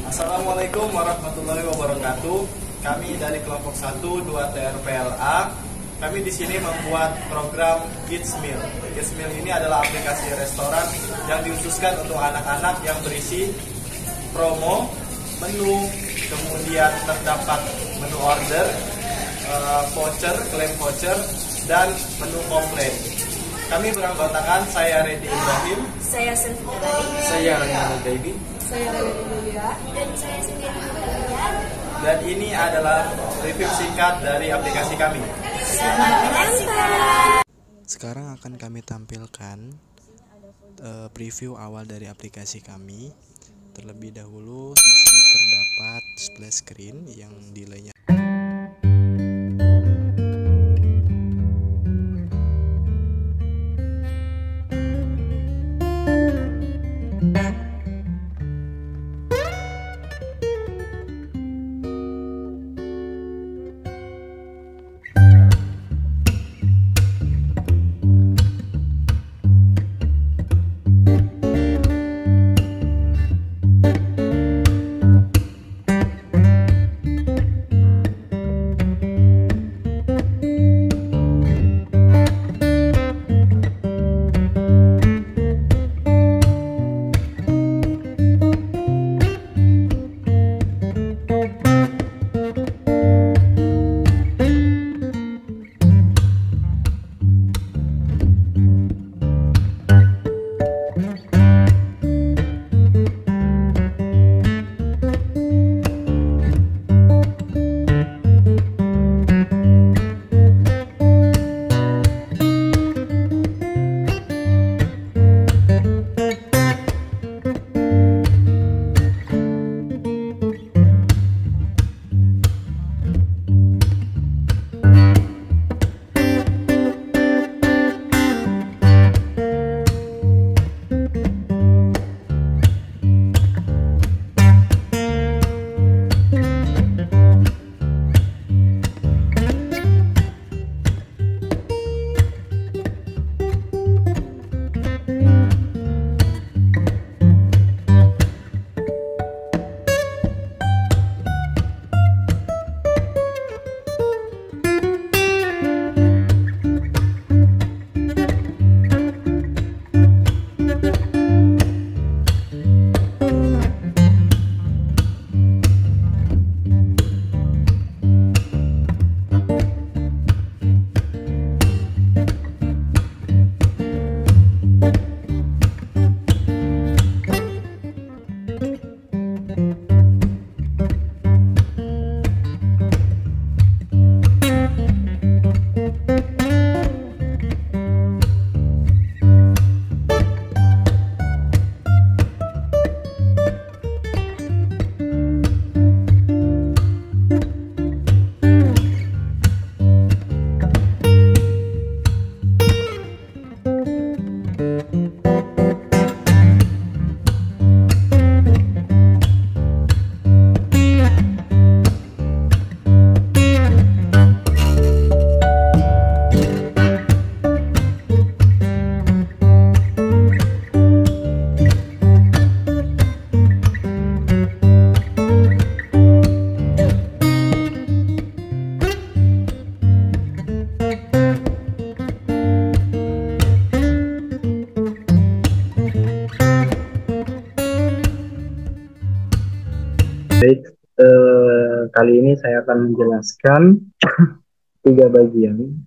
Assalamualaikum warahmatullahi wabarakatuh. Kami dari kelompok 1 2 TRPLA. Kami di sini membuat program Kids Meal. Kids Meal ini adalah aplikasi restoran yang dikhususkan untuk anak-anak yang berisi promo, menu, kemudian terdapat menu order, voucher, klaim voucher, dan menu komplain. Kami beranggotakan saya Reddy Ibrahim, Saya Sylvia, saya Rayana Baby, saya Reddy Mulia, dan saya sendiri Mulia. dan ini adalah review singkat dari aplikasi kami. Selamat menyaksikan. Sekarang akan kami tampilkan preview awal dari aplikasi kami. Terlebih dahulu di sini terdapat splash screen yang delaynya Baik, kali ini saya akan menjelaskan tiga bagian,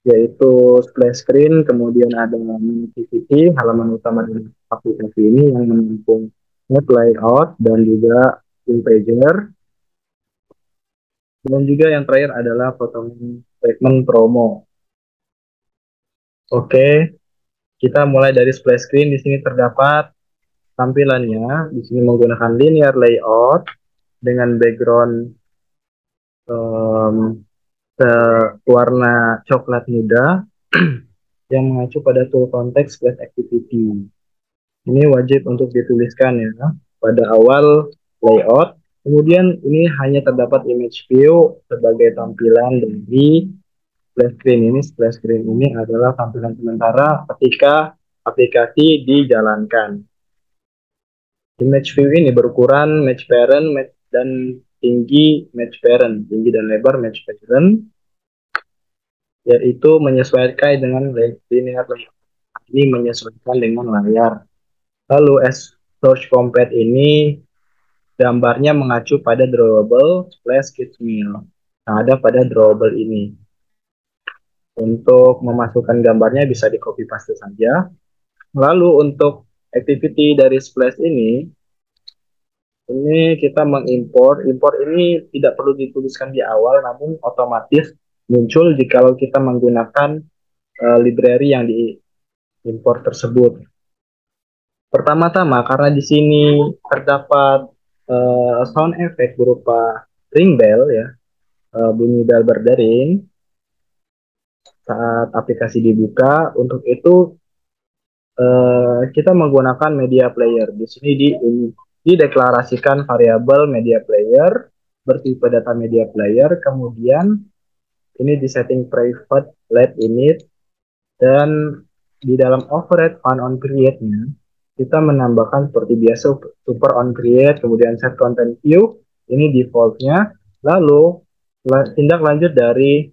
yaitu splash screen, kemudian ada menu activity, halaman utama dari aplikasi ini yang menampung net layout dan juga screen pager, dan juga yang terakhir adalah potongan segmen promo. Oke, kita mulai dari splash screen. Di sini terdapat tampilannya. Di sini menggunakan linear layout dengan background warna coklat muda yang mengacu pada tool konteks splash activity. Ini wajib untuk dituliskan ya pada awal layout. Kemudian ini hanya terdapat image view sebagai tampilan dari splash screen ini. Splash screen ini adalah tampilan sementara ketika aplikasi dijalankan. Image view ini berukuran match parent dan tinggi match parent, tinggi dan lebar match parent, yaitu menyesuaikan dengan linear layout. Ini menyesuaikan dengan layar. Lalu source compat ini gambarnya mengacu pada drawable splash kit mill. Nah, ada pada drawable ini. Untuk memasukkan gambarnya bisa di copy paste saja. Lalu untuk activity dari splash ini kita mengimpor. Impor ini tidak perlu dituliskan di awal, namun otomatis muncul jika kita menggunakan library yang diimpor tersebut. Pertama-tama, karena di sini terdapat sound effect berupa ring bell ya, bunyi bel berdering saat aplikasi dibuka. Untuk itu kita menggunakan media player. Di sini dideklarasikan variabel media player bertipe data media player, kemudian ini di setting private let init, dan di dalam override fun on create-nya kita menambahkan seperti biasa super on create, kemudian set content view, ini defaultnya. Lalu tindak lanjut dari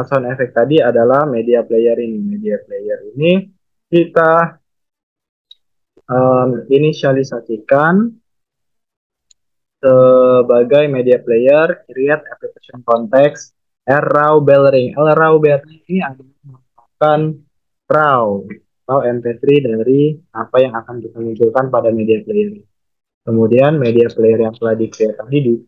sound effect tadi adalah media player ini. Media player ini kita inisialisasikan sebagai media player create application context raw bell ring. Raw bell ring ini akan raw MP3 dari apa yang akan kita munculkan pada media player. Kemudian media player yang telah di-create tadi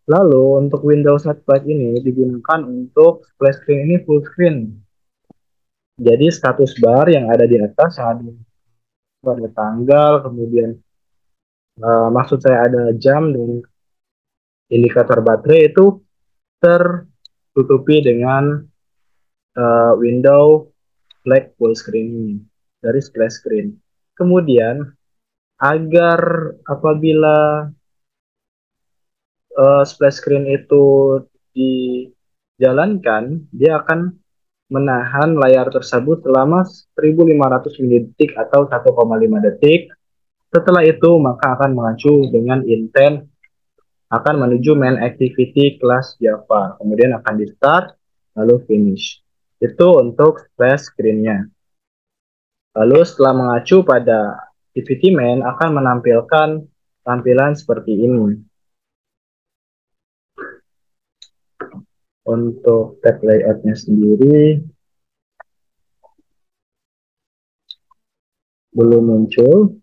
lalu untuk Windows Splash ini digunakan untuk splash screen ini full screen. Jadi status bar yang ada di atas ada tanggal, kemudian maksud saya ada jam dan indikator baterai itu tertutupi dengan window black full screen ini dari splash screen. Kemudian agar apabila splash screen itu dijalankan, dia akan menahan layar tersebut selama 1500 milidetik atau 1,5 detik. Setelah itu maka akan mengacu dengan intent akan menuju main activity kelas Java, kemudian akan di start lalu finish. Itu untuk splash screen-nya. Lalu setelah mengacu pada activity main akan menampilkan tampilan seperti ini. Untuk tab layout-nya sendiri belum muncul.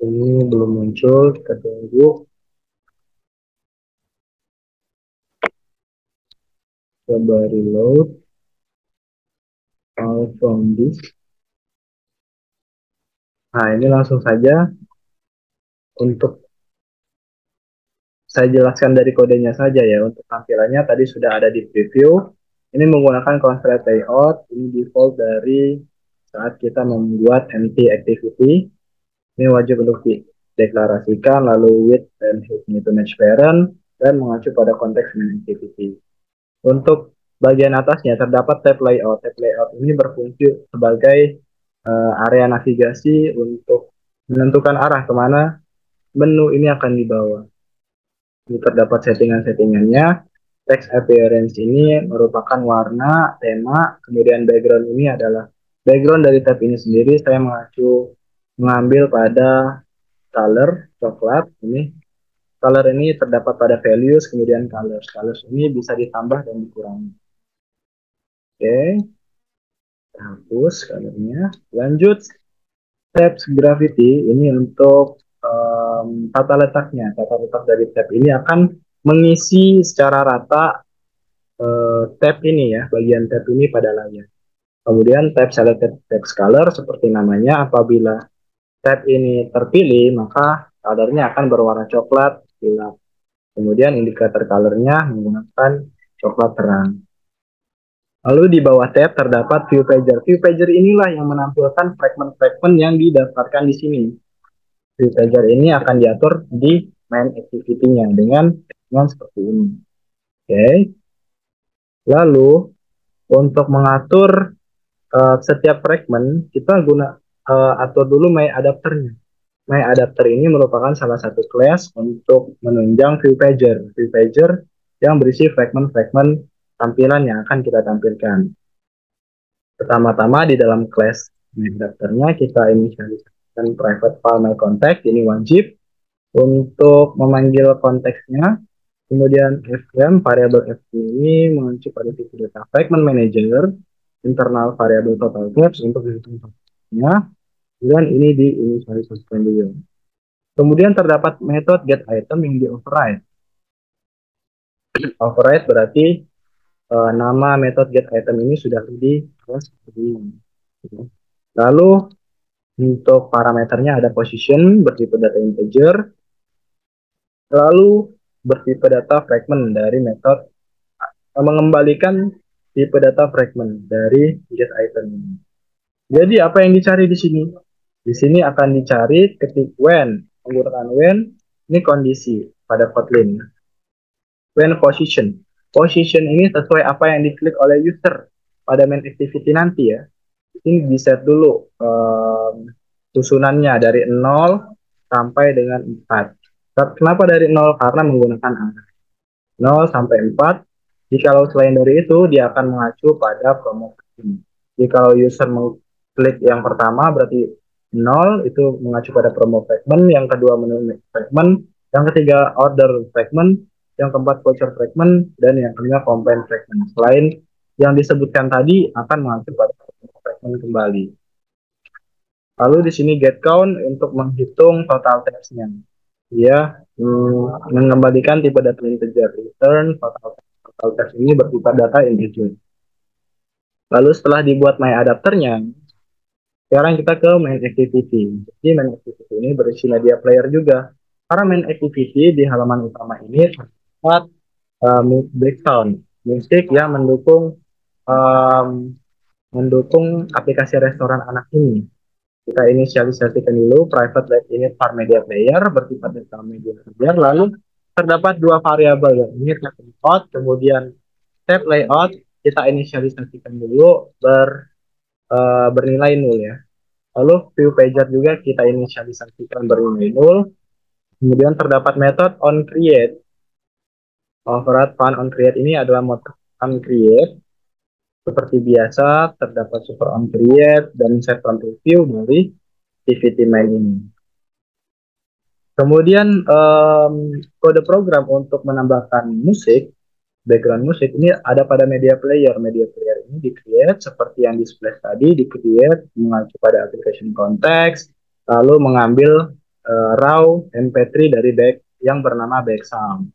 Ini belum muncul, kita tunggu. Coba reload. From this. Nah, ini langsung saja untuk saya jelaskan dari kodenya saja ya. Untuk tampilannya tadi sudah ada di preview. Ini menggunakan constraint layout. Ini default dari saat kita membuat empty activity. Ini wajib untuk dideklarasikan, lalu width dan height itu match parent, dan mengacu pada konteks main activity. Untuk bagian atasnya terdapat tab layout. Tab layout ini berfungsi sebagai area navigasi untuk menentukan arah kemana menu ini akan dibawa. Ini terdapat settingan-settingannya. Text appearance ini merupakan warna, tema, kemudian background ini adalah background dari tab ini sendiri. Saya mengambil pada color coklat. Ini color ini terdapat pada values, kemudian colors. Colors ini bisa ditambah dan dikurangi. Oke, hapus colornya. Lanjut tab gravity ini untuk tata letaknya. Tata letak dari tab ini akan mengisi secara rata tab ini ya, bagian tab ini pada layar. Kemudian tab selected text color seperti namanya, apabila tab ini terpilih maka colornya akan berwarna coklat gelap. Kemudian indikator colornya menggunakan coklat terang. Lalu di bawah tab terdapat view pager. View pager inilah yang menampilkan fragment-fragment yang didaftarkan di sini. View pager ini akan diatur di main activity-nya dengan dengan seperti ini. Oke. Lalu untuk mengatur setiap fragment kita atur dulu my adapternya. My adapter ini merupakan salah satu class untuk menunjang view pager. View pager yang berisi fragment-fragment tampilan yang akan kita tampilkan. Pertama-tama di dalam class my adapternya kita inisialisasikan private file my contact, ini wajib untuk memanggil konteksnya. Kemudian fm, variabel fm ini mengacu pada tipe data fragment manager, internal variable total caps untuk hitung totalnya. Kemudian ini diinisialisasikan dulu. Kemudian terdapat metode get item yang di override. Override berarti nama metode get item ini sudah di seperti ini. Lalu untuk parameternya ada position bertipe data integer, lalu bertipe data fragment dari metode mengembalikan tipe data fragment dari get item ini. Jadi apa yang dicari di sini? Di sini akan dicari ketik when, menggunakan when, ini kondisi pada Kotlin. When position. Position ini sesuai apa yang diklik oleh user pada main activity nanti ya. Ini di set dulu susunannya dari 0 sampai dengan 4. Kenapa dari 0? Karena menggunakan angka 0 sampai 4. Jikalau selain dari itu, dia akan mengacu pada promo. Jikalau user mengklik yang pertama, berarti 0, itu mengacu pada promo fragment. Yang kedua, menu fragment. Yang ketiga, order fragment. Yang keempat, voucher fragment. Dan yang kelima, combine fragment. Selain yang disebutkan tadi, akan mengacu pada promo fragment kembali. Lalu di sini get count untuk menghitung total tabs-nya. Dia mengembalikan tipe data integer. Return total tabs ini bersifat data integer. Lalu setelah dibuat my adapternya, sekarang kita ke main activity. Jadi main activity ini berisi media player juga. Karena main activity di halaman utama ini terdapat breakdown musik yang mendukung aplikasi restoran anak ini. Kita inisialisasikan dulu private let init var media player bersifat data media player. Lalu terdapat dua variabel, ini tab layout, kemudian tab layout kita inisialisasikan dulu bernilai 0 ya. Lalu view pager juga kita inisialisasikan bernilai 0. Kemudian terdapat metode on create. Override fun on create ini adalah metode on create. Seperti biasa terdapat super on create dan set on preview dari activity main ini. Kemudian kode program untuk menambahkan musik, background musik ini ada pada media player. Media player ini di-create seperti yang di splash tadi, di-create mengacu pada application context, lalu mengambil raw mp3 dari back yang bernama backsound.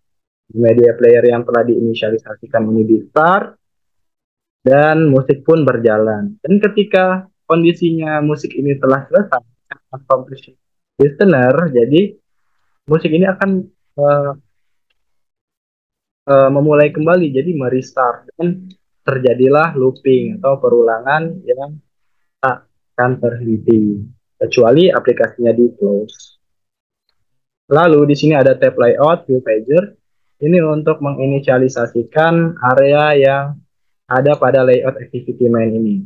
Media player yang telah diinisialisasikan ini di start, dan musik pun berjalan. Dan ketika kondisinya musik ini telah selesai, accomplish listener, jadi musik ini akan memulai kembali, jadi merestart dan terjadilah looping atau perulangan yang tak akan terhenti kecuali aplikasinya di close. Lalu di sini ada tab layout view pager. Ini untuk menginisialisasikan area yang ada pada layout activity main ini.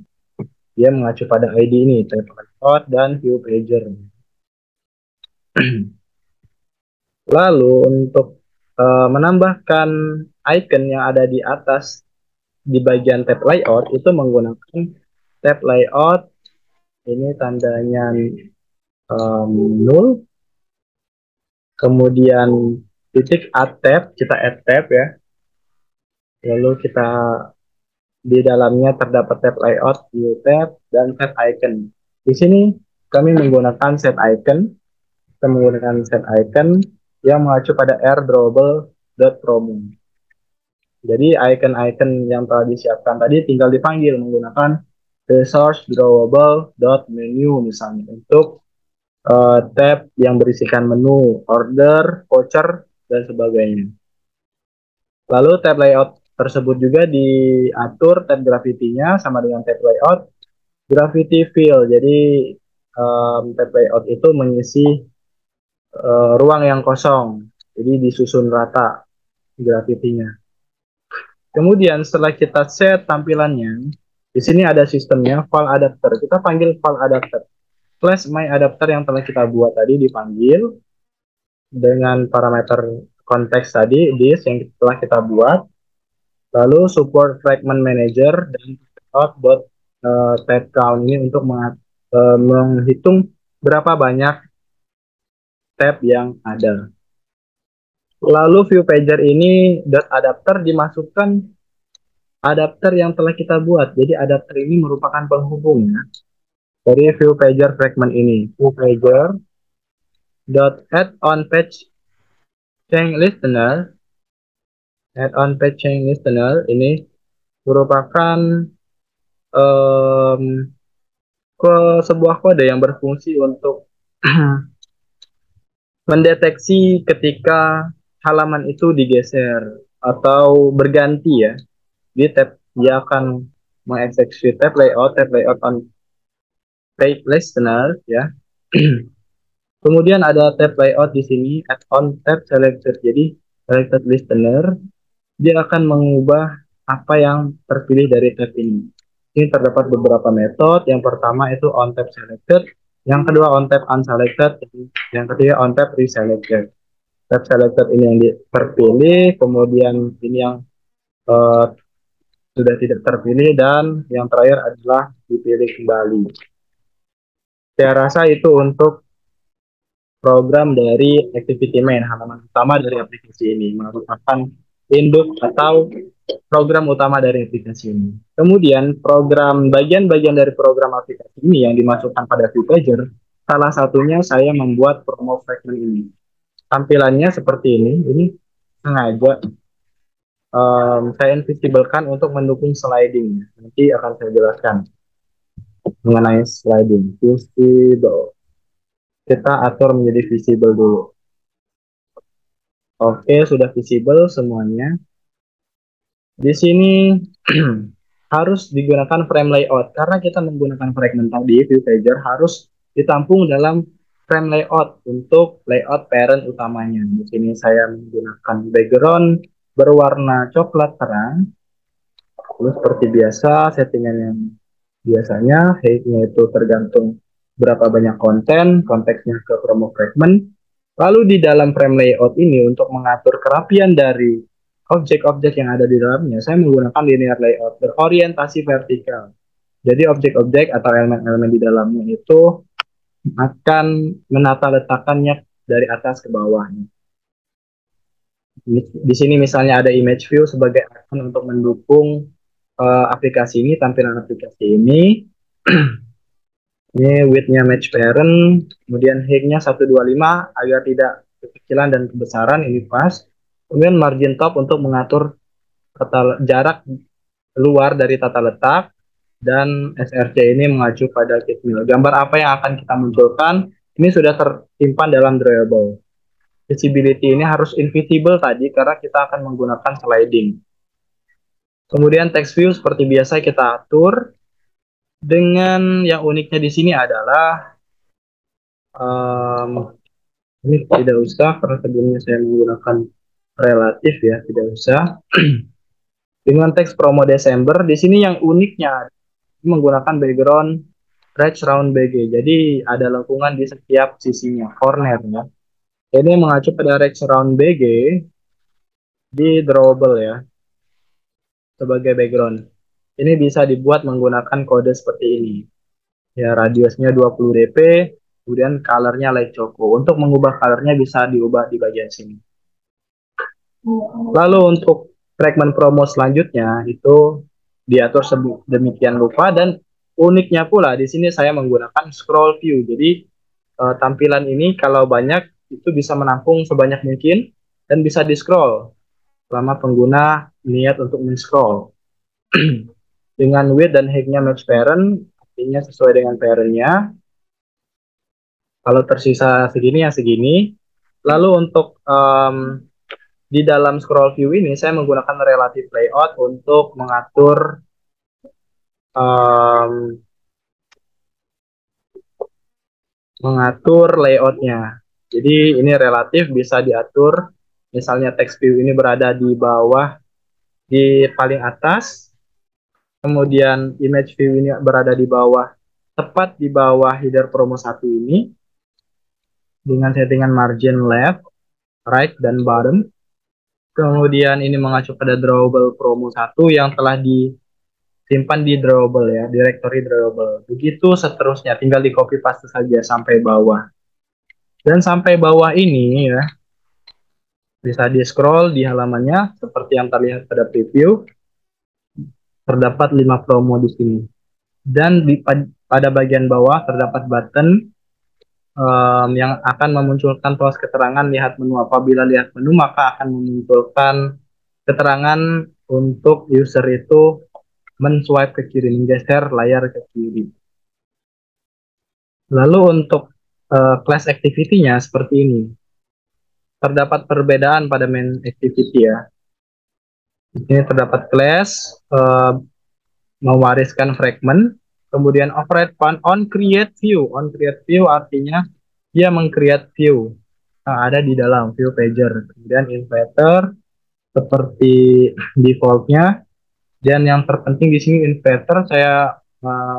Dia mengacu pada ID ini, tab layout dan view pager. Lalu untuk menambahkan icon yang ada di atas di bagian tab layout itu menggunakan tab layout ini tandanya 0, kemudian titik add tab, kita add tab ya, lalu kita di dalamnya terdapat tab layout, view tab, dan set icon. Di sini kami menggunakan set icon, kita menggunakan set icon yang mengacu pada airdrawable.promo. Jadi icon-icon yang telah disiapkan tadi tinggal dipanggil menggunakan resource drawable.menu misalnya untuk tab yang berisikan menu, order, voucher, dan sebagainya. Lalu tab layout tersebut juga diatur tab gravity-nya sama dengan tab layout gravity fill. Jadi tab layout itu mengisi ruang yang kosong, jadi disusun rata. gravity-nya. Kemudian setelah kita set tampilannya, di sini ada sistemnya file adapter. Kita panggil file adapter. Class my adapter yang telah kita buat tadi dipanggil dengan parameter konteks tadi, this yang telah kita buat. Lalu support fragment manager dan tab count ini untuk menghitung berapa banyak tab yang ada. Lalu view pager ini adapter dimasukkan adapter yang telah kita buat. Jadi adapter ini merupakan penghubungnya dari view pager fragment ini. View pager add on page change listener. Add on page change listener ini merupakan sebuah kode yang berfungsi untuk mendeteksi ketika halaman itu digeser atau berganti ya. Di tab dia akan mengeksekusi tab layout on page listener ya. Kemudian ada tab layout di sini add on tab selected. Jadi selected listener dia akan mengubah apa yang terpilih dari tab ini. Ini terdapat beberapa metode. Yang pertama itu on tab selected, yang kedua on tab unselected, yang ketiga on tab reselected. Tab selected ini yang terpilih, kemudian ini yang sudah tidak terpilih, dan yang terakhir adalah dipilih kembali. Saya rasa itu untuk program dari activity main, halaman utama dari aplikasi ini, merupakan induk atau program utama dari aplikasi ini. Kemudian bagian-bagian dari program aplikasi ini yang dimasukkan pada view pager, salah satunya saya membuat promo fragment ini. Tampilannya seperti ini sengaja saya invisible-kan untuk mendukung sliding. Nanti akan saya jelaskan mengenai sliding. Visible. Kita atur menjadi visible dulu. Oke, sudah visible semuanya. Di sini harus digunakan frame layout karena kita menggunakan fragment tadi, view pager harus ditampung dalam frame layout untuk layout parent utamanya. Di sini saya menggunakan background berwarna coklat terang. Lalu seperti biasa settingan yang biasanya, height-nya itu tergantung berapa banyak konteksnya ke promo fragment. Lalu di dalam frame layout ini untuk mengatur kerapian dari objek-objek yang ada di dalamnya, saya menggunakan linear layout berorientasi vertikal. Jadi objek-objek atau elemen-elemen di dalamnya itu akan menata letakkannya dari atas ke bawahnya. Di sini misalnya ada image view sebagai icon untuk mendukung aplikasi ini, tampilan aplikasi ini. Ini width-nya match parent, kemudian height-nya 125 agar tidak kekecilan dan kebesaran, ini pas. Kemudian margin top untuk mengatur jarak luar dari tata letak, dan SRC ini mengacu pada Gitmill. Gambar apa yang akan kita munculkan ini sudah tersimpan dalam drawable. Visibility ini harus invisible tadi karena kita akan menggunakan sliding. Kemudian text view seperti biasa kita atur. Dengan yang uniknya di sini adalah ini tidak usah karena sebelumnya saya menggunakan relatif ya, tidak usah. Dengan teks promo Desember di sini yang uniknya menggunakan background Rage Round BG. Jadi ada lengkungan di setiap sisinya, corner ya. Ini mengacu pada Rage Round BG di drawable ya sebagai background. Ini bisa dibuat menggunakan kode seperti ini. Ya, radiusnya 20 dp, kemudian colornya light choco. Untuk mengubah colornya bisa diubah di bagian sini. Lalu untuk fragment promo selanjutnya itu diatur demikian rupa, dan uniknya pula di sini saya menggunakan scroll view. Jadi tampilan ini kalau banyak itu bisa menampung sebanyak mungkin dan bisa di-scroll selama pengguna niat untuk men-scroll. Dengan width dan height-nya match parent, artinya sesuai dengan parent-nya. Kalau tersisa segini ya segini. Lalu untuk di dalam scroll view ini saya menggunakan relative layout untuk mengatur layoutnya. Jadi ini relatif bisa diatur Misalnya text view ini berada di bawah, di paling atas, kemudian image view ini berada di bawah, tepat di bawah header promo 1 ini, dengan settingan margin left, right, dan bottom. Kemudian ini mengacu pada drawable promo 1 yang telah disimpan di drawable ya, directory drawable. Begitu seterusnya, tinggal di copy paste saja sampai bawah. Dan sampai bawah ini ya, bisa di scroll di halamannya seperti yang terlihat pada preview. Terdapat 5 promo di sini. Dan pada bagian bawah terdapat button yang akan memunculkan tuas keterangan lihat menu. Apabila lihat menu, maka akan memunculkan keterangan untuk user itu men-swipe ke kiri, menggeser layar ke kiri. Lalu untuk class activity-nya seperti ini. Terdapat perbedaan pada main activity ya. Di sini terdapat class mewariskan fragment, kemudian operate on create view. On create view artinya dia meng-create view yang ada di dalam view pager. Kemudian inverter seperti defaultnya, dan yang terpenting di sini inverter saya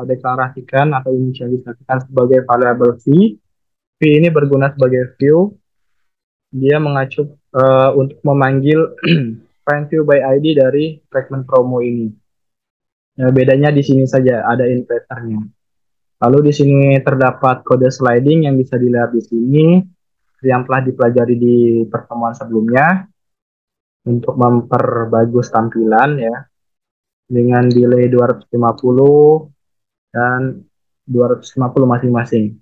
deklarasikan atau inisialisasikan sebagai variable v. V ini berguna sebagai view. Dia mengacu untuk memanggil find view by ID dari fragment promo ini. Ya, bedanya di sini saja ada inverternya. Lalu di sini terdapat kode sliding yang bisa dilihat di sini yang telah dipelajari di pertemuan sebelumnya untuk memperbagus tampilan ya, dengan delay 250 dan 250 masing-masing.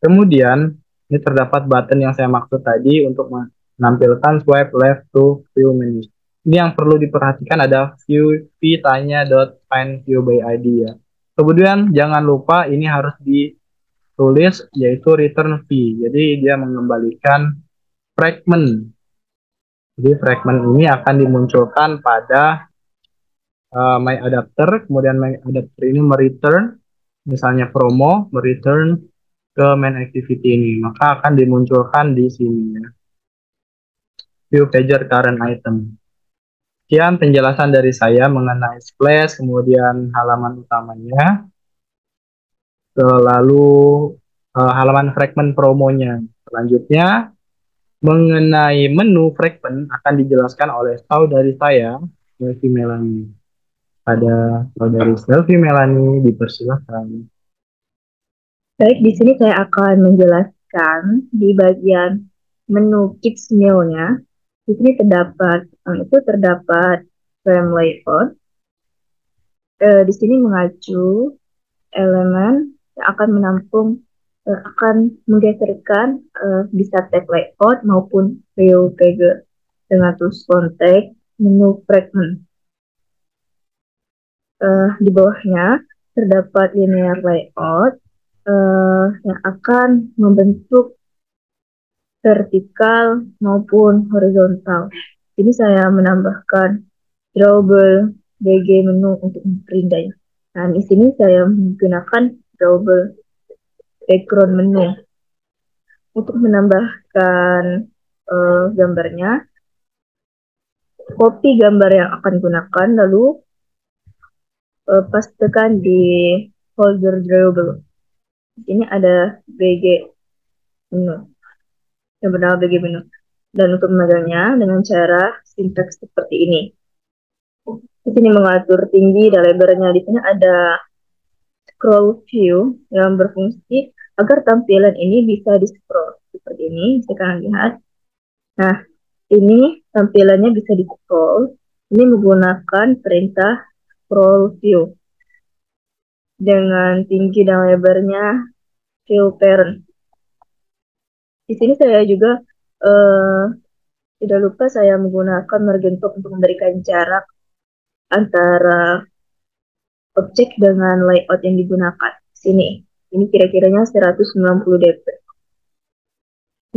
Kemudian ini terdapat button yang saya maksud tadi untuk menampilkan swipe left to view menu. Ini yang perlu diperhatikan ada view tanya.find view by ID ya. Kemudian jangan lupa ini harus ditulis yaitu return v. Jadi dia mengembalikan fragment. Jadi fragment ini akan dimunculkan pada my adapter. Kemudian my adapter ini mereturn misalnya promo, mereturn ke main activity ini, maka akan dimunculkan di sini ya. View pager current item. Sekian penjelasan dari saya mengenai splash, kemudian halaman utamanya, lalu halaman fragment promonya. Selanjutnya mengenai menu fragment akan dijelaskan oleh saudari saya, Selvi Melani. Ada saudari Selvi Melani, dipersilakan. Baik, di sini saya akan menjelaskan di bagian menu Kids Meal-nya. Di sini terdapat frame layout. Di sini mengacu elemen yang akan menampung, akan menggeserkan bisa tag layout maupun view pager dengan tools kontak menu fragment. Di bawahnya terdapat linear layout yang akan membentuk vertikal maupun horizontal. Ini saya menambahkan drawable BG menu untuk memperindah. Nah, di sini saya menggunakan drawable background menu untuk menambahkan gambarnya. Copy gambar yang akan digunakan, lalu pastekan di folder drawable. Ini ada BG menu yang bernama BG menu, dan untuk memegangnya dengan cara sintaks seperti ini. Di sini mengatur tinggi dan lebarnya. Di sini ada scroll view yang berfungsi agar tampilan ini bisa di scroll seperti ini. Bisa kalian lihat. Nah, ini tampilannya bisa di scroll. Ini menggunakan perintah scroll view dengan tinggi dan lebarnya view parent. Di sini saya juga tidak lupa saya menggunakan margin top untuk memberikan jarak antara objek dengan layout yang digunakan. Sini, ini kira-kiranya 190 dp.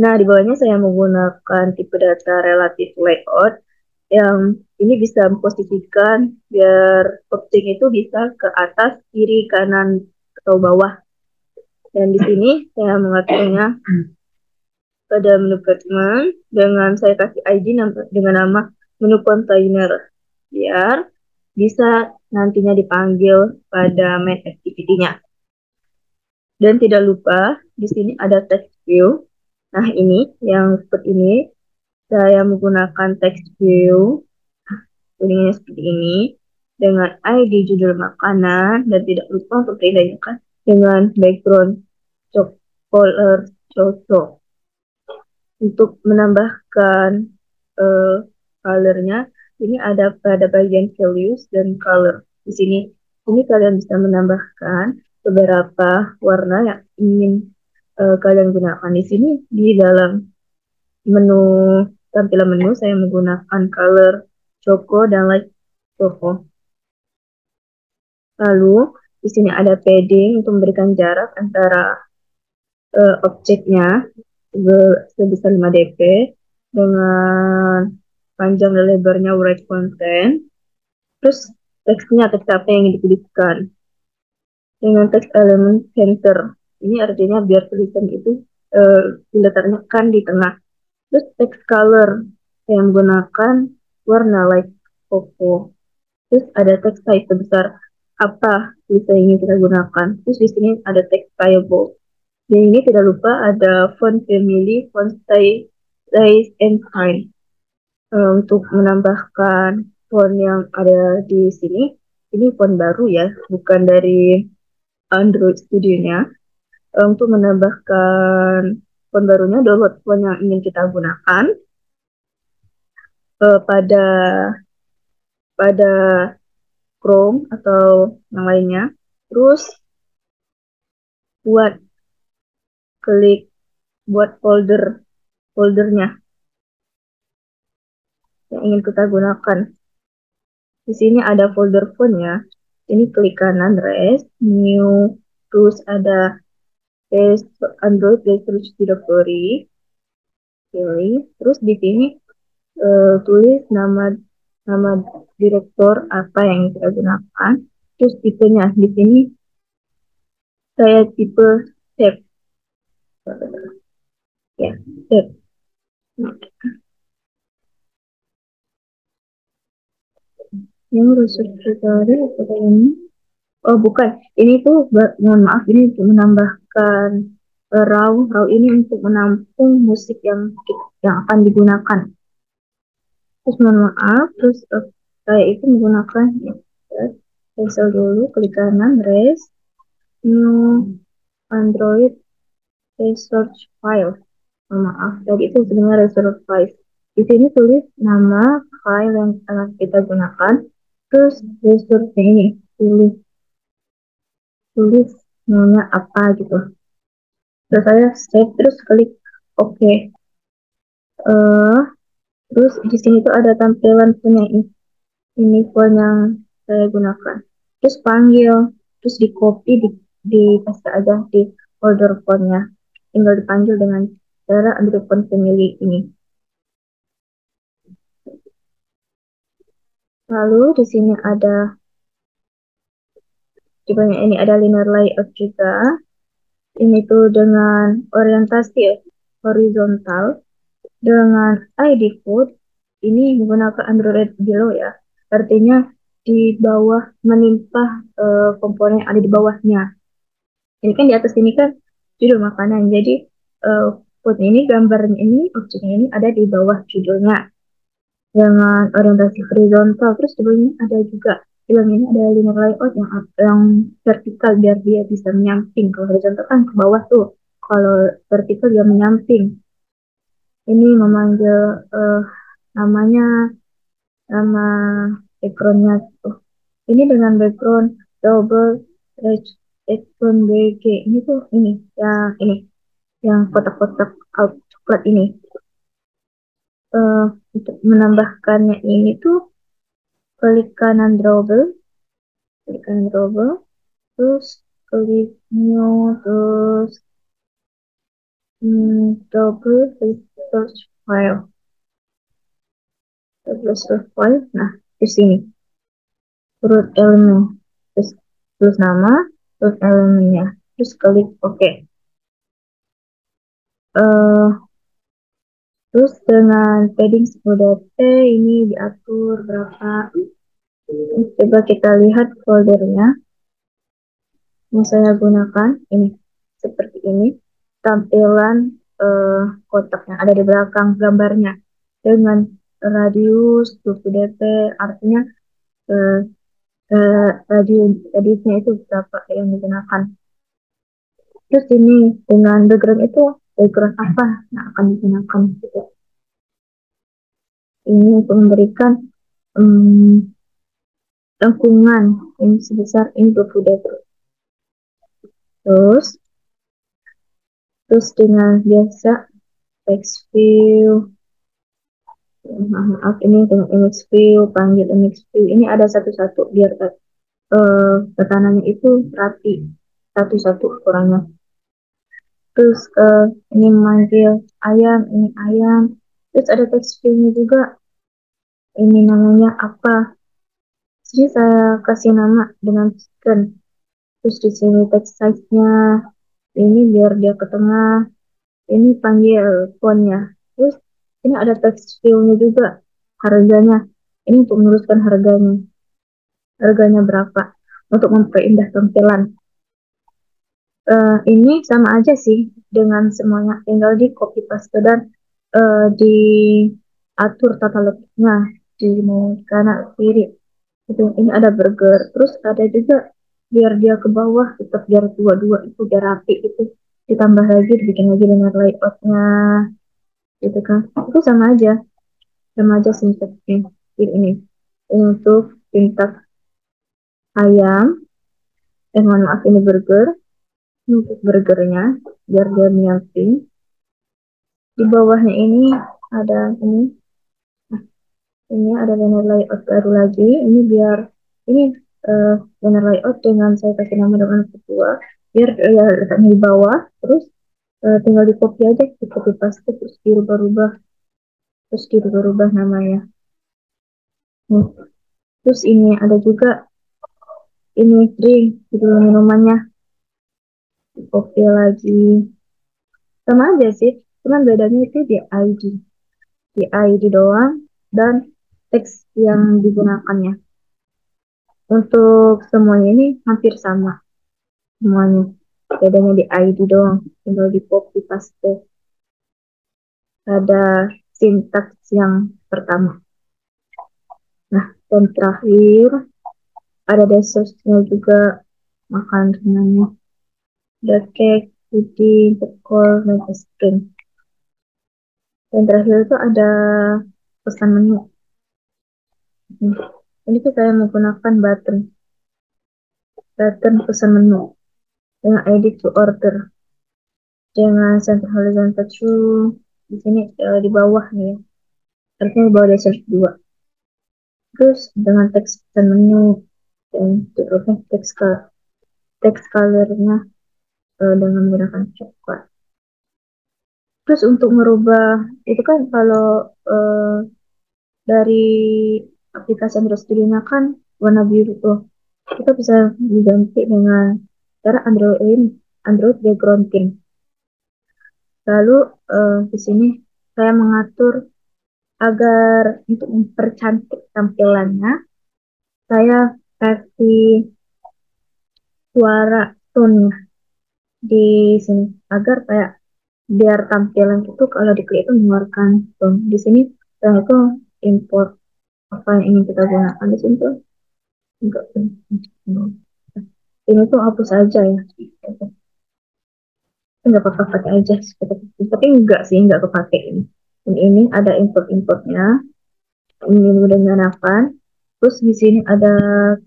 Nah, di bawahnya saya menggunakan tipe data relatif layout yang ini bisa memposisikan biar objek itu bisa ke atas, kiri, kanan, atau bawah. Dan di sini saya mengaturnya pada menu fragment dengan saya kasih ID dengan nama menu container biar bisa nantinya dipanggil pada main activity-nya. Dan tidak lupa di sini ada text view. Nah, ini yang seperti ini saya menggunakan text view kuningnya seperti ini dengan ID judul makanan dan tidak lupa untuk ditanyakan dengan background color cocok. Untuk menambahkan colornya, ini ada pada bagian values dan color. Di sini kalian bisa menambahkan beberapa warna yang ingin kalian gunakan. Di sini di dalam menu tampilan menu saya menggunakan color Choco dan Light Choco. Lalu di sini ada padding untuk memberikan jarak antara objeknya sebesar 5 dp dengan panjang dan lebarnya write content. Terus teksnya teks apa yang dituliskan dengan teks element center. Ini artinya biar tulisan itu diletakkan di tengah. Terus text color yang menggunakan warna light cocoa. Terus ada text size sebesar apa tulisan yang ingin kita gunakan. Terus di sini ada text stylable. Dan ini tidak lupa ada font family, font size, and kind. Untuk menambahkan font yang ada di sini, ini font baru ya, bukan dari Android Studio-nya. Untuk menambahkan font barunya, download font yang ingin kita gunakan pada Chrome atau yang lainnya. Terus klik buat foldernya yang ingin kita gunakan. Di sini ada folder font ya. Ini klik kanan rest, new, terus ada Android Research Directory. Pilih. Terus di sini tulis nama direktor apa yang kita gunakan. Terus tipenya di sini saya tipe save. Ya, save. Yang research directory apa ini? Oh bukan, ini tuh mohon maaf ini untuk menambahkan raw ini untuk menampung musik yang akan digunakan. Terus mohon maaf, terus saya itu menggunakan cancel dulu, klik kanan rest, new Android research file. Mohon maaf, tadi itu sebenarnya research file. Di sini tulis nama file yang akan kita gunakan, terus resource ini tulis namanya apa gitu. Terus saya save, terus klik OK. Terus di sini tuh ada tampilan punya ini font yang saya gunakan. Terus panggil, terus di copy, di paste aja di folder fontnya. Tinggal dipanggil dengan cara ambil font family ini. Lalu di sini ada tipenya ini ada linear layout juga. Ini tuh dengan orientasi horizontal dengan ID code ini menggunakan Android below ya. Artinya di bawah menimpa komponen yang ada di bawahnya. Ini kan di atas ini kan judul makanan. Jadi code ini gambarnya ini objeknya ini ada di bawah judulnya dengan orientasi horizontal. Terus di bawah ini ada juga ini ada linear layout yang vertikal biar dia bisa menyamping. Kalau horizontal kan ke bawah tuh. Kalau vertikal dia menyamping. Ini memanggil nama backgroundnya tuh. Ini dengan background double background BG. Ini tuh yang kotak-kotak coklat ini. Untuk menambahkannya ini tuh klik kanan drawable, terus klik new, terus double search file. Nah di sini root elemen, terus nama, root elemennya, terus klik OK. Terus dengan padding 10 DP ini diatur berapa. Coba kita lihat foldernya yang saya gunakan. Ini seperti ini tampilan kotak yang ada di belakang gambarnya dengan radius 20 dp, artinya radiusnya itu berapa yang digunakan. Terus ini dengan background itu background apa yang akan digunakan gitu. Ini untuk memberikan lengkungan ini sebesar ini 20 dp. Terus dengan biasa text view, maaf ini dengan image view, panggil image view, ini ada satu-satu biar tekanannya itu rapi satu-satu ukurannya. Terus ini memanggil ayam, ini ayam. Terus ada text view-nya juga, ini namanya apa. Jadi saya kasih nama dengan chicken. Terus di sini text size-nya ini biar dia ke tengah, ini panggil font-nya. Terus ini ada text view-nya juga, harganya. Ini untuk menuliskan harganya berapa untuk memperindah tampilan. Ini sama aja sih dengan semuanya, tinggal di copy paste dan diatur tata letaknya di kanan kiri. Ini ada burger, terus ada juga biar dia ke bawah tetap biar dua-dua itu biar rapi, itu ditambah lagi dibikin lagi dengan layoutnya gitu kan. Itu sama aja sintaksnya. Ini untuk sintak ayam, mohon maaf ini burger. Untuk burgernya biar dia nyamping. Di bawahnya ini ada ini ada banner layout baru lagi. Ini biar ini banner layout dengan saya kasih nama dengan kedua biar ya letaknya di bawah, terus tinggal di copy aja, di copy paste terus dirubah namanya. Terus ini ada juga ini drink, judul minumannya copy lagi, sama aja sih, cuman bedanya itu di ID doang dan teks yang digunakannya. Untuk semuanya ini hampir sama semuanya, bedanya di ID doang, tinggal di copy paste. Ada sintaks yang pertama. Nah, dan terakhir ada desosnya juga, makanannya ada cake, puding, popcorn, dan es krim. Dan terakhir itu ada pesan menu. Ini tuh saya menggunakan button pesan menu dengan edit to order dengan center horizontal to di sini di bawah nih, artinya di bawah dasar 2. Terus dengan teks pesan menu dan terusnya teks colornya dengan menggunakan coklat. Terus untuk merubah itu kan kalau dari aplikasi Android Studio-nya kan warna biru tuh, kita bisa diganti dengan cara Android background tint. Lalu di sini saya mengatur agar untuk mempercantik tampilannya, saya kasih suara tone di sini agar kayak biar tampilan itu kalau diklik itu mengeluarkan tone. Di sini saya itu import apa yang ingin kita gunakan di sini tuh enggak, ini tuh hapus aja ya, enggak apa-apa pakai aja tapi enggak sih, enggak kepake ini. Dan ini ada importnya, ini udah nyalakan. Terus di sini ada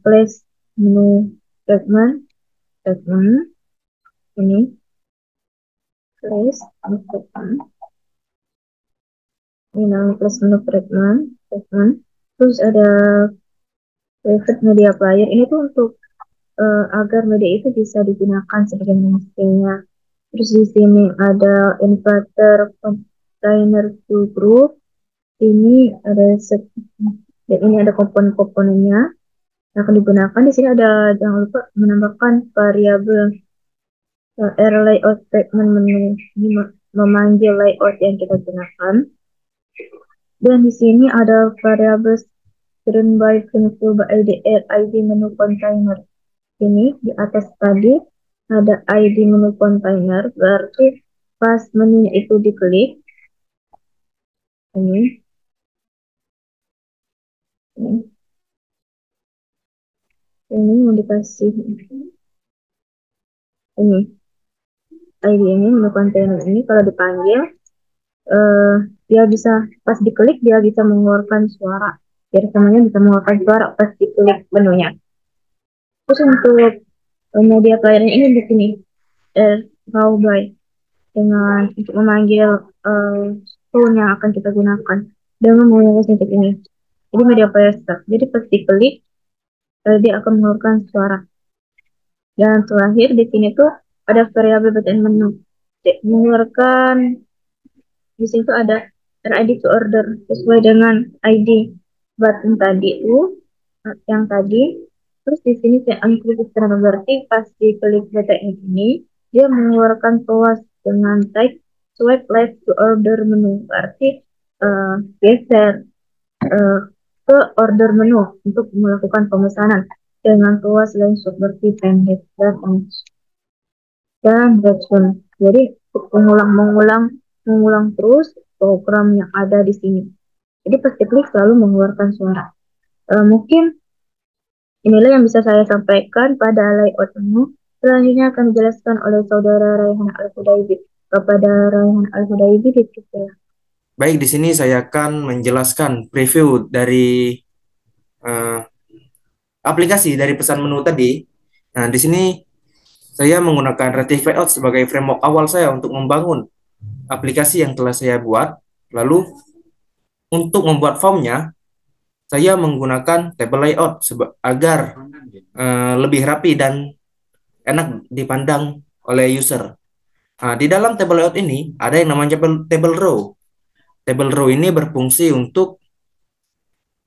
place menu segment ini place segment, ini namanya place menu segment. Terus ada private media player, ini tuh untuk agar media itu bisa digunakan sebagai mestinya. Terus di sini ada inverter container to group, ini ada dan ini ada komponen-komponennya yang akan digunakan. Di sini ada, jangan lupa menambahkan variabel layout segment menu, ini memanggil layout yang kita gunakan. Dan di sini ada variable screen by primitive by ID menu container. Ini di atas tadi ada ID menu container, berarti pas menunya itu diklik, ini, ini, ini mau dikasih ini ID ini menu container ini kalau dipanggil dia bisa pas diklik dia bisa mengeluarkan suara. Jadi semuanya bisa mengeluarkan suara pas diklik menunya. Terus untuk media playernya ini di sini raw by dengan untuk memanggil tone yang akan kita gunakan dengan menggunakan snippet ini. Jadi media player start. Jadi pas diklik dia akan mengeluarkan suara. Dan terakhir di sini tuh ada variabel button menu. Mengeluarkan di sini tuh ada RID to order sesuai dengan ID button tadi tuh yang tadi. Terus di sini saya unclick berarti pas diklik button ini dia mengeluarkan toas dengan tag swipe left to order menu, berarti geser ke order menu untuk melakukan pemesanan dengan tuas lain seperti pendek dan return. Jadi mengulang terus program yang ada di sini. Jadi pasti klik selalu mengeluarkan suara. Mungkin inilah yang bisa saya sampaikan pada layout menu. Selanjutnya akan dijelaskan oleh saudara Raihan Al-Hudaibi. Kepada Raihan Al-Hudaibi dipersilakan. Baik, di sini saya akan menjelaskan preview dari aplikasi dari pesan menu tadi. Nah, di sini saya menggunakan Reactive Layout sebagai framework awal saya untuk membangun aplikasi yang telah saya buat. Lalu untuk membuat formnya, saya menggunakan table layout agar lebih rapi dan enak dipandang oleh user. Nah, di dalam table layout ini ada yang namanya table row. Table row ini berfungsi untuk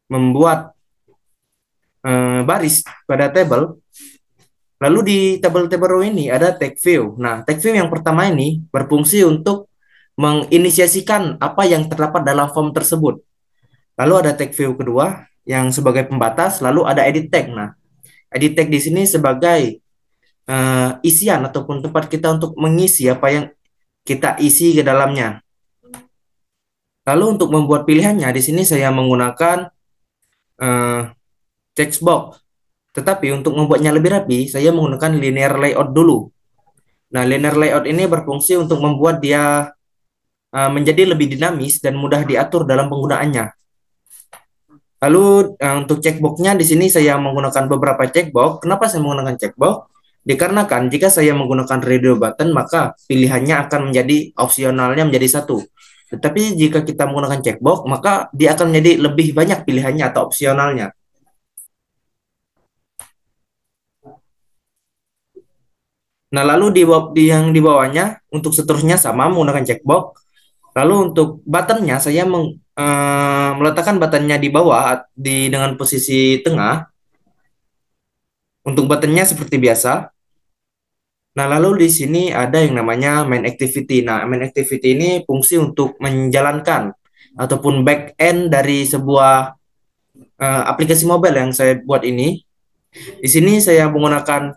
membuat baris pada table. Lalu di table row ini ada tag view. Nah, tag view yang pertama ini berfungsi untuk menginisiasikan apa yang terdapat dalam form tersebut. Lalu ada tag view kedua yang sebagai pembatas, lalu ada edit tag. Nah, edit tag di sini sebagai isian ataupun tempat kita untuk mengisi apa yang kita isi ke dalamnya. Lalu untuk membuat pilihannya di sini saya menggunakan text box. Tetapi untuk membuatnya lebih rapi, saya menggunakan linear layout dulu. Nah, linear layout ini berfungsi untuk membuat dia menjadi lebih dinamis dan mudah diatur dalam penggunaannya. Lalu untuk checkbox-nya di sini saya menggunakan beberapa checkbox. Kenapa saya menggunakan checkbox? Dikarenakan jika saya menggunakan radio button, maka pilihannya akan menjadi opsionalnya menjadi satu. Tetapi jika kita menggunakan checkbox, maka dia akan menjadi lebih banyak pilihannya atau opsionalnya. Nah, lalu yang di bawahnya untuk seterusnya sama menggunakan checkbox. Lalu untuk buttonnya saya meletakkan buttonnya di bawah dengan posisi tengah. Untuk buttonnya seperti biasa. Nah, lalu di sini ada yang namanya main activity. Nah, main activity ini fungsi untuk menjalankan ataupun back end dari sebuah aplikasi mobile yang saya buat ini. Di sini saya menggunakan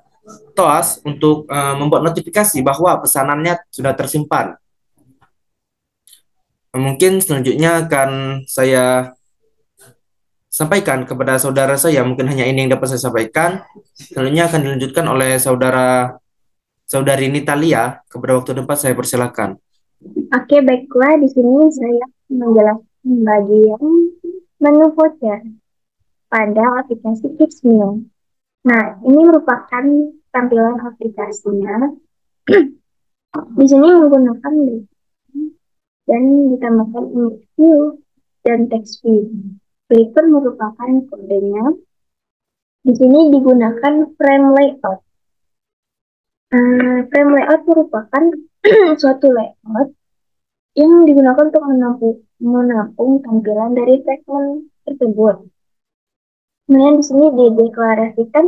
TOAS untuk membuat notifikasi bahwa pesanannya sudah tersimpan. Mungkin selanjutnya akan saya sampaikan kepada saudara saya, mungkin hanya ini yang dapat saya sampaikan. Selanjutnya akan dilanjutkan oleh saudari Nitalia. Kepada waktu tempat saya persilakan. Oke, baiklah, di sini saya menjelaskan bagian menu voucher pada aplikasi Kidsmeal. Nah, ini merupakan tampilan aplikasinya. Di sini menggunakan dan ditambahkan image view dan text view. Flickr merupakan kodenya. Di sini digunakan frame layout. Frame layout merupakan suatu layout yang digunakan untuk menampung tampilan dari segmen tersebut. Kemudian di sini dideklarasikan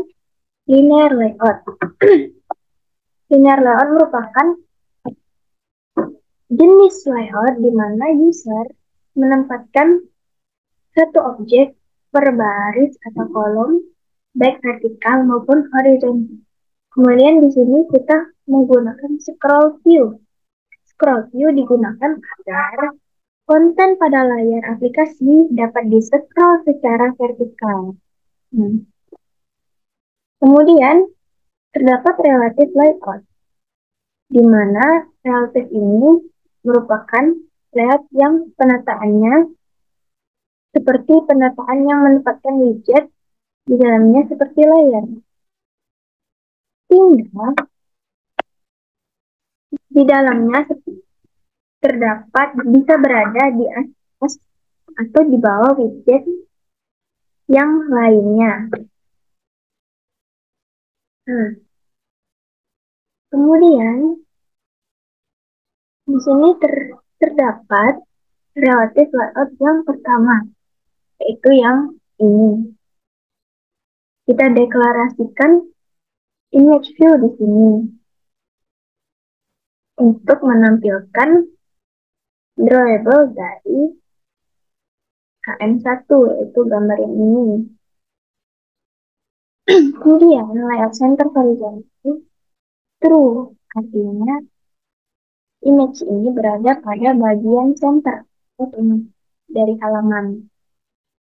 linear layout. Linear layout merupakan jenis layout di mana user menempatkan satu objek per baris atau kolom, baik vertikal maupun horizontal. Kemudian di sini kita menggunakan scroll view. Scroll view digunakan agar konten pada layar aplikasi dapat di-scroll secara vertikal. Kemudian terdapat relative layout, di mana relative ini merupakan layout yang penataannya seperti penataan yang menempatkan widget di dalamnya seperti layar. Sehingga di dalamnya terdapat bisa berada di atas atau di bawah widget yang lainnya. Kemudian di sini terdapat relative layout yang pertama, yaitu yang ini. Kita deklarasikan image view di sini untuk menampilkan drawable dari KM1, yaitu gambar yang ini. Kemudian layout center horizontal true, artinya image ini berada pada bagian center dari halaman.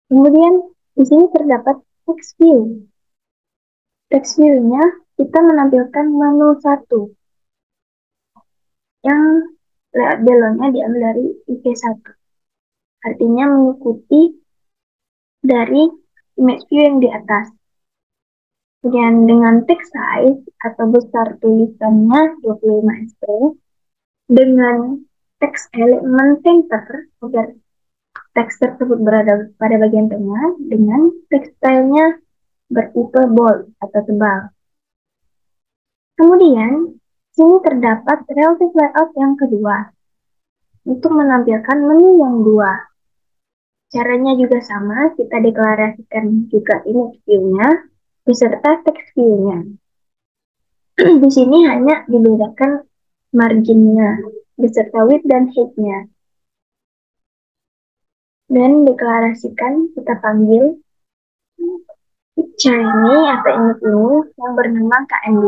Kemudian di sini terdapat text view. Text view-nya kita menampilkan menu 1 yang layout below-nya diambil dari IP1. Artinya mengikuti dari image view yang di atas. Kemudian dengan text size atau besar tulisannya 25 sp dengan text element center agar teks tersebut berada pada bagian tengah dengan text style-nya bertipe bold atau tebal. Kemudian sini terdapat relative layout yang kedua untuk menampilkan menu yang dua. Caranya juga sama, kita deklarasikan juga image view-nya beserta text view-nya. Di sini hanya dibedakan marginnya beserta width dan height-nya. Dan deklarasikan, kita panggil picture ini atau image ini yang bernama KM2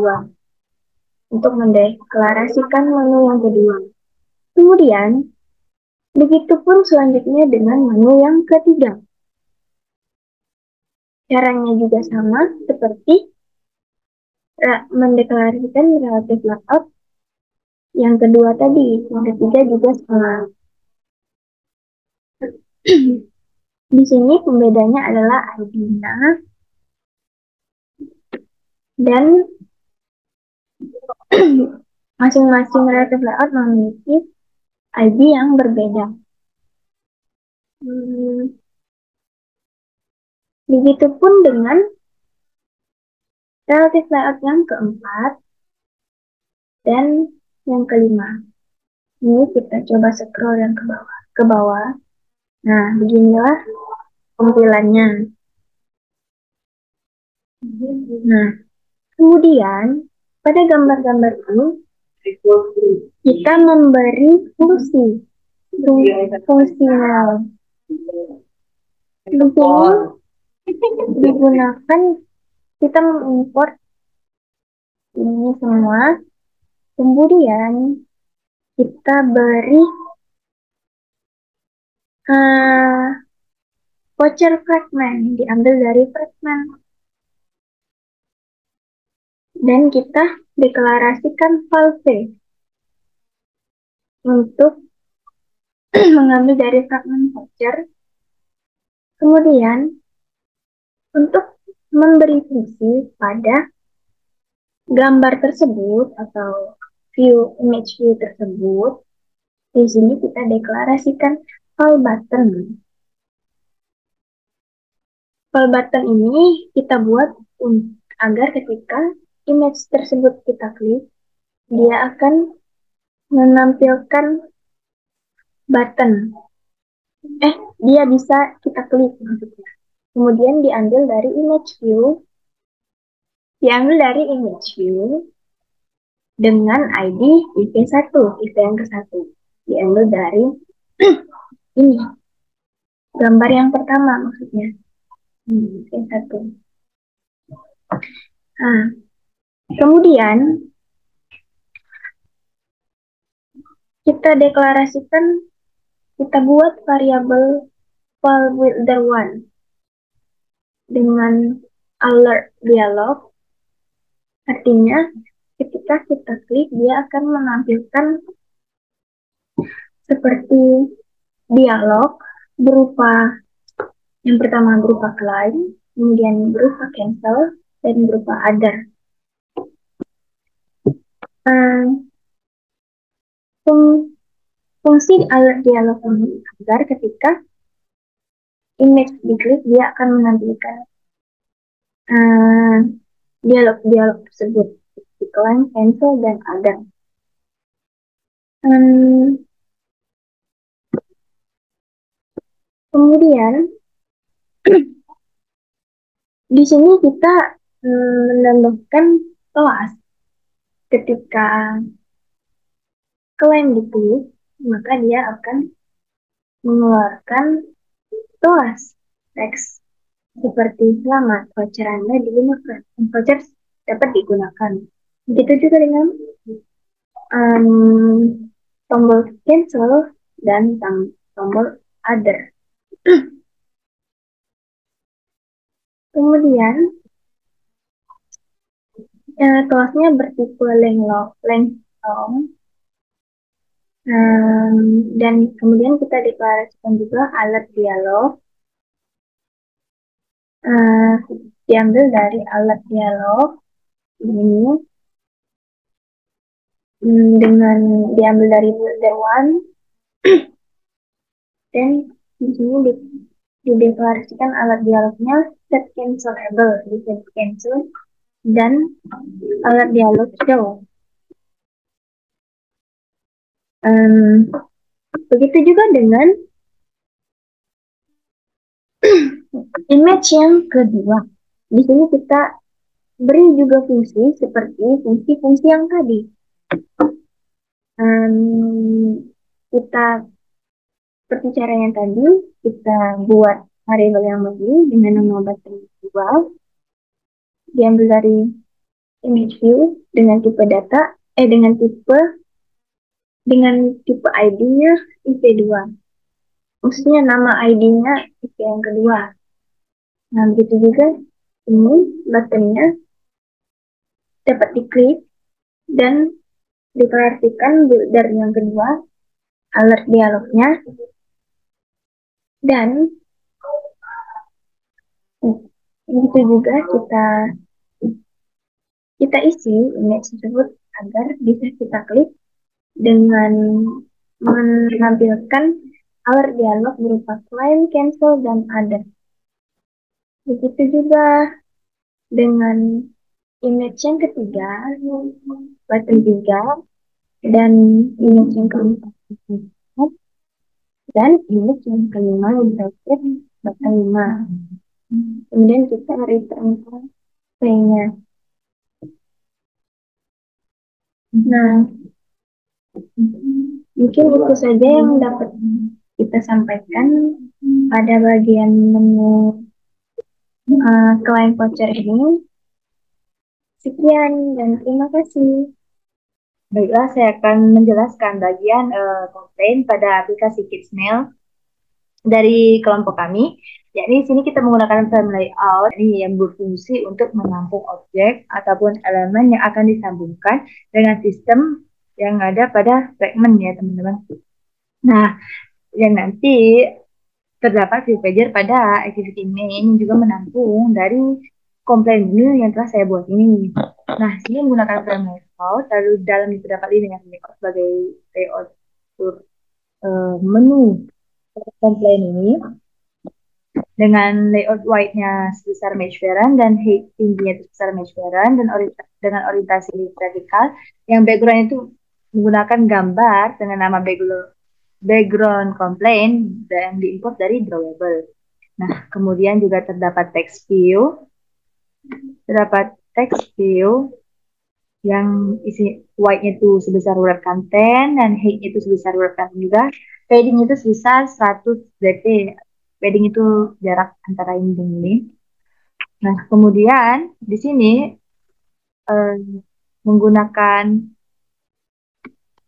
untuk mendeklarasikan menu yang kedua. Kemudian, begitupun selanjutnya dengan menu yang ketiga. Caranya juga sama seperti mendeklarasikan relative layout yang kedua tadi, yang ketiga juga sama. Di sini pembedanya adalah ID-nya dan masing-masing relative layout memiliki ID yang berbeda. Begitupun dengan relative layout yang keempat dan yang kelima. Ini kita coba scroll yang ke bawah. Nah, beginilah tampilannya. Nah, kemudian pada gambar-gambar ini kita memberi fungsi fungsional. Di sini digunakan kita mengimport ini semua. Kemudian kita beri voucher fragment diambil dari fragment dan kita deklarasikan file untuk mengambil dari fragment voucher. Kemudian untuk memberi fungsi pada gambar tersebut atau image view tersebut, di sini kita deklarasikan file button. File button ini kita buat agar ketika image tersebut kita klik, dia akan menampilkan button. Dia bisa kita klik maksudnya. Kemudian diambil dari image view dengan ID IP1, IP yang ke-1. Diambil dari ini. gambar yang pertama maksudnya. Yang satu. Nah, kemudian kita deklarasikan, kita buat variabel FileBuilder1 dengan alert dialog. Artinya ketika kita klik, dia akan menampilkan seperti dialog berupa, yang pertama berupa claim, kemudian berupa cancel, dan berupa other. Fungsi alert dialog ini agar ketika image diklik, dia akan menampilkan dialog-dialog tersebut, claim, cancel, dan other. Kemudian di sini kita menambahkan kelas. Ketika klaim diklik, maka dia akan mengeluarkan kelas teks seperti selamat voucher Anda digunakan, voucher dapat digunakan. Begitu juga dengan tombol cancel dan tombol other. Kemudian kelasnya bertipe length long, dan kemudian kita deklarasikan juga alert dialog. Diambil dari alert dialog ini dengan diambil dari builder1, dan di sini dideklarasikan alert dialognya set cancelable, di set cancel, dan alert dialog show. Begitu juga dengan image yang kedua. Di sini kita beri juga fungsi seperti fungsi-fungsi yang tadi. Kita seperti caranya tadi, kita buat variabel yang baru dengan nama button visual, diambil dari image view dengan tipe data, dengan tipe ID-nya IP2. Maksudnya nama ID-nya IP yang kedua. Nah, begitu juga ini buttonnya dapat diklik dan deklarasikan builder yang kedua, alert dialognya, dan begitu juga kita isi image tersebut agar bisa kita klik dengan menampilkan alert dialog berupa claim, cancel, dan other. Begitu juga dengan image yang ketiga, button 3, dan image yang keempat, dan image yang kelima bracket button 5. Kemudian kita return play-nya. Nah, mungkin itu saja yang dapat kita sampaikan pada bagian menu klaim voucher ini. Sekian dan terima kasih. Baiklah, saya akan menjelaskan bagian komplain pada aplikasi Kidsmail dari kelompok kami. Yakni di sini kita menggunakan frame layout ini yang berfungsi untuk menampung objek ataupun elemen yang akan disambungkan dengan sistem yang ada pada segmen ya teman-teman. Nah, yang nanti terdapat view pager pada activity main yang juga menampung dari komplain menu yang telah saya buat ini. Nah, sini menggunakan frame layout, lalu dalam terdapat dengan layout sebagai layout menu komplain ini dengan layout white-nya sebesar match parent dan height tingginya sebesar match parent dan dengan orientasi vertikal. Yang background itu menggunakan gambar dengan nama background complaint dan diimport dari drawable. Nah, kemudian juga terdapat text view. Terdapat text view yang isi white-nya itu sebesar word content dan height itu sebesar word content juga. Padding itu sebesar 100 dp. padding itu jarak antara ini dan ini. Nah, kemudian di sini menggunakan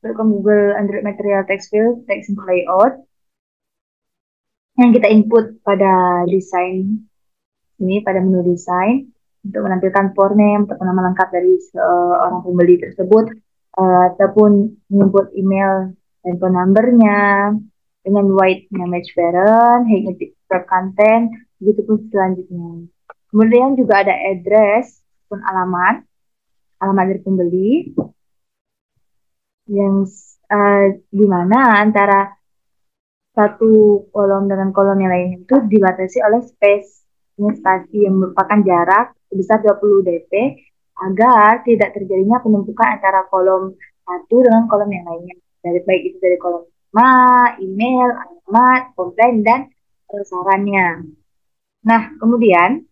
Google Android Material Text Field, Text Input Layout, yang kita input pada desain ini, pada menu desain, untuk menampilkan for name atau nama lengkap dari seorang pembeli tersebut, ataupun input email dan phone number-nya dengan white-nya match parent, height content, begitu pun selanjutnya. Kemudian juga ada address pun alamat dari pembeli, yang di mana antara satu kolom dengan kolom yang lain itu dibatasi oleh space. Ini spasi yang merupakan jarak sebesar 20 dp agar tidak terjadinya penumpukan antara kolom satu dengan kolom yang lainnya. Baik itu dari kolom nama, email, alamat, komplain, dan sarannya. Nah, kemudian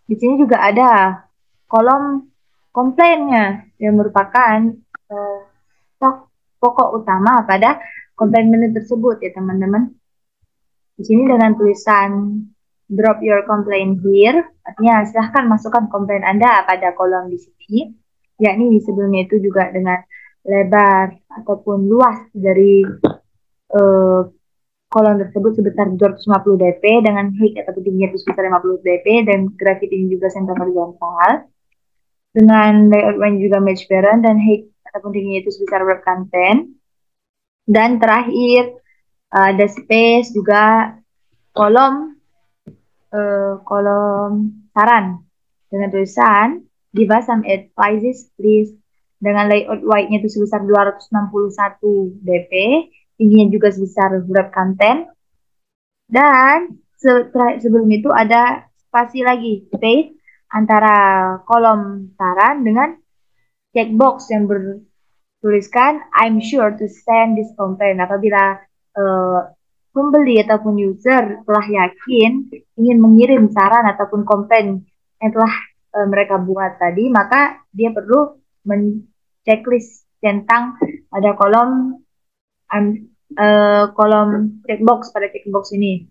di sini juga ada kolom komplainnya yang merupakan pokok utama pada komplain menu tersebut ya teman-teman. Di sini dengan tulisan drop your complaint here, artinya silahkan masukkan komplain Anda pada kolom di sini, yakni sebelumnya itu juga dengan lebar ataupun luas dari kolom tersebut sebesar 250 dp dengan height atau tingginya itu sebesar 50 dp dan gravity juga center horizontal, dengan layout line juga match parent dan height ataupun tingginya itu sebesar wrap content, dan terakhir ada space juga kolom saran dengan tulisan give us some advices please, dengan layout white-nya itu sebesar 261 dp, tingginya juga sebesar wrap content, dan sebelum itu ada spasi lagi space antara kolom saran dengan checkbox yang bertuliskan I'm sure to send this complaint. Apabila pembeli ataupun user telah yakin ingin mengirim saran ataupun komplain yang telah mereka buat tadi, maka dia perlu men-checklist tentang ada kolom checkbox pada checkbox ini.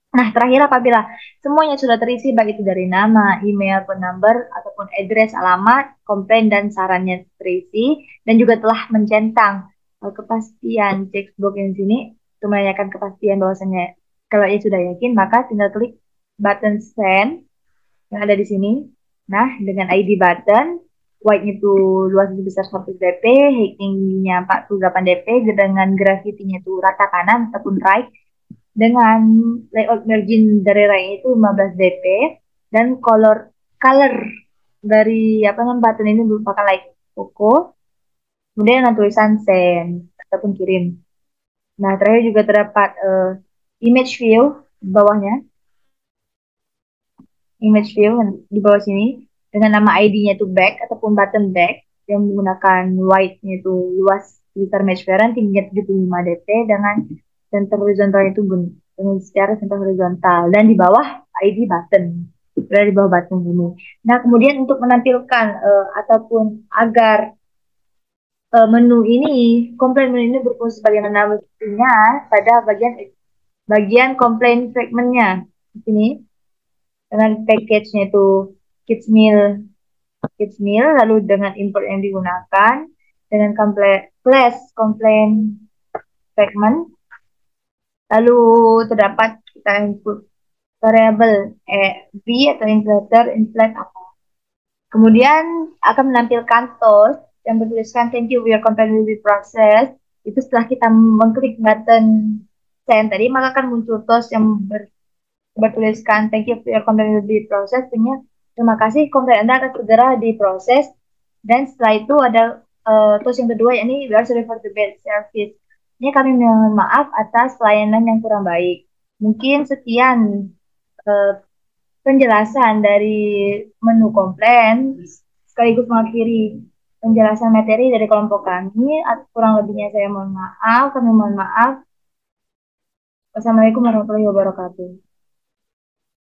Nah, terakhir apabila semuanya sudah terisi, baik itu dari nama, email, phone number, ataupun address, alamat, komplain, dan sarannya terisi, dan juga telah mencentang kepastian checkbox yang sini, untuk menanyakan kepastian bahwasanya kalau ia sudah yakin, maka tinggal klik button send yang ada di sini. Nah, dengan ID button, white-nya itu luas besar 100 dp, height-nya 48 dp, dengan gravity-nya itu rata kanan ataupun right, dengan layout margin dari right itu 15 dp, dan color dari button ini merupakan light cocoa, kemudian ada tulisan send ataupun kirim. Nah, terakhir juga terdapat image view di bawahnya, image view di bawah sini dengan nama ID-nya itu back ataupun button back, yang menggunakan white-nya itu luas sebesar match parent, tingginya 75 dp dengan center horizontal itu dengan secara center horizontal, dan di bawah ID button, berada di bawah button ini. Nah, kemudian untuk menampilkan ataupun agar menu ini, komplain menu ini berfungsi sebagaimana mestinya pada bagian komplain fragmentnya di sini, dengan package-nya itu kids meal, lalu dengan import yang digunakan dengan class complaint fragment, lalu terdapat kita input variable v atau inflator apa. Kemudian akan menampilkan toast yang bertuliskan thank you, your complaint will be processed. Itu setelah kita mengklik button send tadi, maka akan muncul toast yang bertuliskan thank you, your complaint will be processed. Terima kasih, komplain Anda akan segera diproses. Dan setelah itu ada toast yang kedua, yakni we are sorry for the bad service. Ini kami mohon maaf atas pelayanan yang kurang baik. Mungkin sekian penjelasan dari menu komplain, sekaligus mengakhiri penjelasan materi dari kelompok kami. Kurang lebihnya saya mohon maaf, kami mohon maaf. Wassalamualaikum warahmatullahi wabarakatuh.